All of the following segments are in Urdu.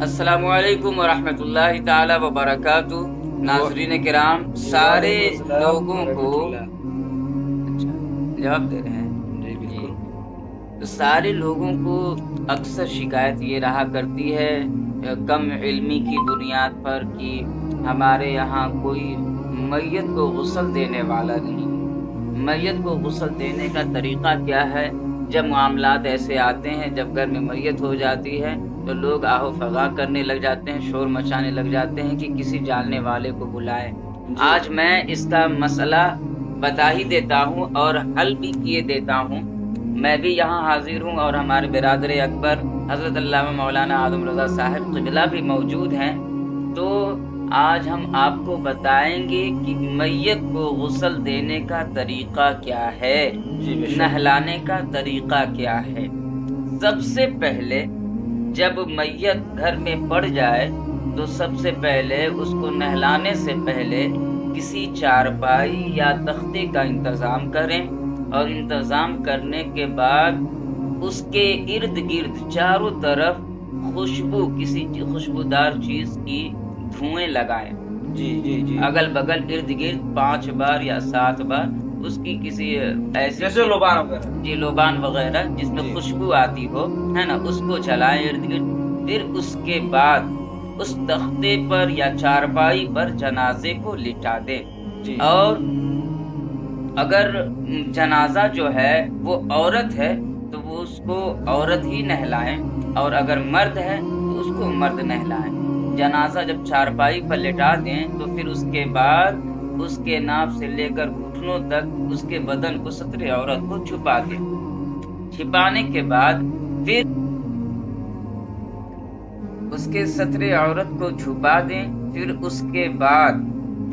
السلام علیکم ورحمۃ اللہ تعالی وبرکاتہ۔ ناظرین کرام، سارے وعلیکم السلام لوگوں کو ورحمۃ اللہ۔ اچھا جواب دے رہے ہیں جی جی، بالکل۔ تو سارے لوگوں کو اکثر شکایت یہ رہا کرتی ہے کم علمی کی بنیاد پر کہ ہمارے یہاں کوئی میت کو غسل دینے والا نہیں ہے۔ میت کو غسل دینے کا طریقہ کیا ہے؟ جب معاملات ایسے آتے ہیں، جب گھر میں میت ہو جاتی ہے تو لوگ آہ و فغاں کرنے لگ جاتے ہیں، شور مچانے لگ جاتے ہیں کہ کسی جاننے والے کو بلائیں۔ جی آج میں اس کا مسئلہ بتا ہی دیتا ہوں اور حل بھی کیے دیتا ہوں۔ میں بھی یہاں حاضر ہوں اور ہمارے برادر اکبر حضرت علامہ مولانا اعظم رضا صاحب قبلہ بھی موجود ہیں۔ تو آج ہم آپ کو بتائیں گے کہ میت کو غسل دینے کا طریقہ کیا ہے، جی بے شک۔ نہلانے کا طریقہ کیا ہے۔ سب سے پہلے جب میت گھر میں پڑ جائے تو سب سے پہلے اس کو نہلانے سے پہلے کسی چارپائی یا تختے کا انتظام کریں، اور انتظام کرنے کے بعد اس کے ارد گرد چاروں طرف کسی خوشبودار چیز کی دھوئیں لگائیں۔ جی جی جی اگل بگل ارد گرد 5 بار یا 7 بار اس کی کسی ایسی جیسے لوبان وغیرہ۔ جی لوبان وغیرہ جس میں جی خوشبو آتی ہو، ہے نا، اس کو جلائیں ارد گرد۔ پھر اس کے بعد اس تختے پر یا چارپائی پر جنازے کو لٹا دیں، جی اور اگر جنازہ جو ہے وہ عورت ہے تو وہ اس کو عورت ہی نہلائیں، اور اگر مرد ہے تو اس کو مرد نہلائیں۔ جنازہ جب چارپائی پر لٹا دیں تو پھر اس کے بعد اس کے ناف سے لے کر گھٹنوں تک اس کے بدن کو ستر عورت کو چھپا دیں۔ چھپانے کے بعد پھر اس کے ستر عورت کو چھپا دیں۔ پھر اس کے بعد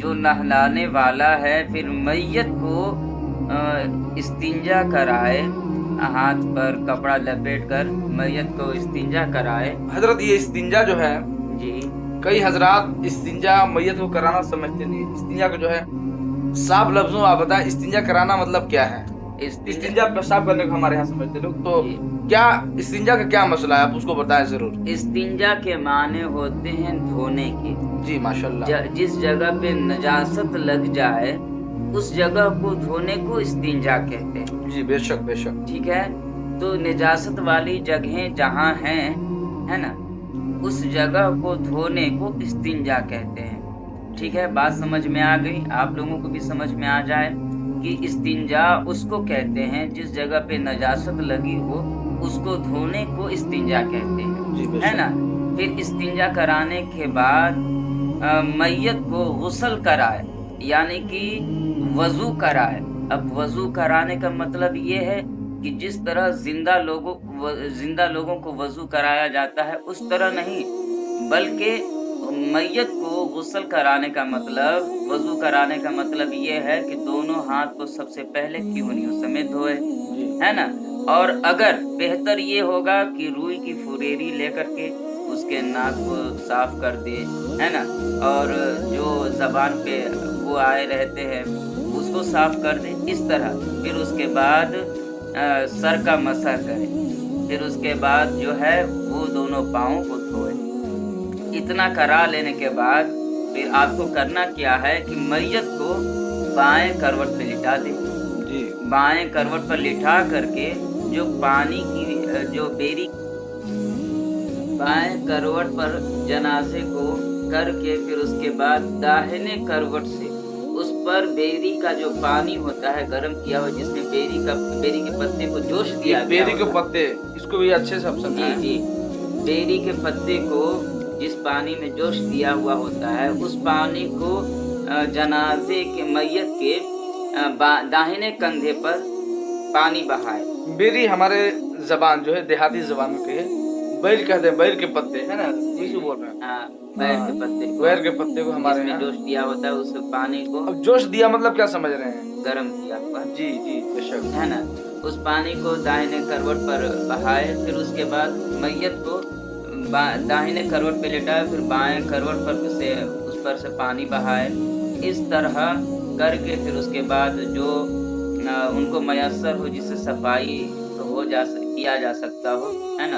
جو نہلانے والا ہے پھر میت کو استنجا کرائے، ہاتھ پر کپڑا لپیٹ کر میت کو استنجا کرائے۔ حضرت یہ استنجا جو ہے، جی کئی حضرات استنجا میت کو کرانا سمجھتے نہیں۔ استنجا کو جو ہے صاف لفظوں میں آپ بتائیں استنجا کرانا مطلب کیا ہے؟ استنجا پیشاب کرنے کو ہمارے یہاں سمجھتے لوگ، تو جی، کیا استنجا کا کیا مسئلہ ہے؟ آپ اس کو بتائیں ضرور۔ استنجا کے معنی ہوتے ہیں دھونے کے۔ جی ماشاء اللہ۔ جس جگہ پہ نجاست لگ جائے اس جگہ کو دھونے کو استنجا کہتے ہیں۔ جی بے شک بے شک۔ ٹھیک ہے، تو نجاست والی جگہیں جہاں ہیں، ہے نا، اس جگہ کو دھونے کو استنجا کہتے ہیں۔ ٹھیک ہے، بات سمجھ میں آ گئی، آپ لوگوں کو بھی سمجھ میں آ جائے کہ استنجا اس کو کہتے ہیں جس جگہ پہ نجاست لگی ہو، اس کو دھونے کو استنجا کہتے ہیں، جی بے ہے شک۔ نا۔ پھر استنجا کرانے کے بعد میت کو غسل کرائے، یعنی کہ وضو کرائے۔ اب وضو کرانے کا مطلب یہ ہے کہ جس طرح زندہ لوگوں کو وضو کرایا جاتا ہے اس طرح نہیں، بلکہ میت کو غسل کرانے کا مطلب، وضو کرانے کا مطلب یہ ہے کہ دونوں ہاتھ کو سب سے پہلے کیونیوں سمیت دھوئے، ہے نا، اور اگر بہتر یہ ہوگا کہ روئی کی فریری لے کر کے اس کے ناک کو صاف کر دے، ہے نا، اور جو زبان پہ وہ آئے رہتے ہیں اس کو صاف کر دے، اس طرح۔ پھر اس کے بعد سر کا مسح کرے، پھر اس کے بعد جو ہے وہ دونوں پاؤں کو دھوئے۔ اتنا کرا لینے کے بعد پھر آپ کو کرنا کیا ہے کہ میت کو بائیں کروٹ پہ لٹا دے۔ جی بائیں کروٹ پر لٹا کر کے جو پانی کی جو بیری، بائیں کروٹ پر جنازے کو کر کے پھر اس کے بعد داہنے کروٹ سے اس پر بیری کا جو پانی ہوتا ہے گرم کیا ہوا، جس میں بیری کے پتے کو جوش دیا گیا بیری کے ہوتا ہے۔ پتے، اس کو بھی اچھے سے آپ جی سمجھائیں۔ جی، بیری کے پتے کو جس پانی میں جوش دیا ہوا ہوتا ہے اس پانی کو جنازے کے میت کے داہنے کندھے پر پانی بہائے۔ بیری ہمارے زبان جو ہے دیہاتی زبان میں کہے بیل کہتے ہیں، بیل کے پتے، ہے نا، اسی بول رہے ہیں۔ ہاں، بیر کے پتے کو، بیل کے پتے کو ہمارے جس میں یہاں جوش دیا ہوتا ہے اس پانی کو اب جوش دیا مطلب کیا سمجھ رہے ہیں؟ گرم کیا ہوا، جی جی بے شک۔ ہے نا، اس پانی کو داہنے کروٹ پر بہائے۔ پھر اس کے بعد میت کو داہنے کروٹ پہ لٹائے، پھر بائیں کروٹ پر سے اس پر سے پانی بہائے۔ اس طرح کر کے پھر اس کے بعد جو ان کو میسر ہو، جس سے صفائی کیا جا سکتا ہو، ہے نا،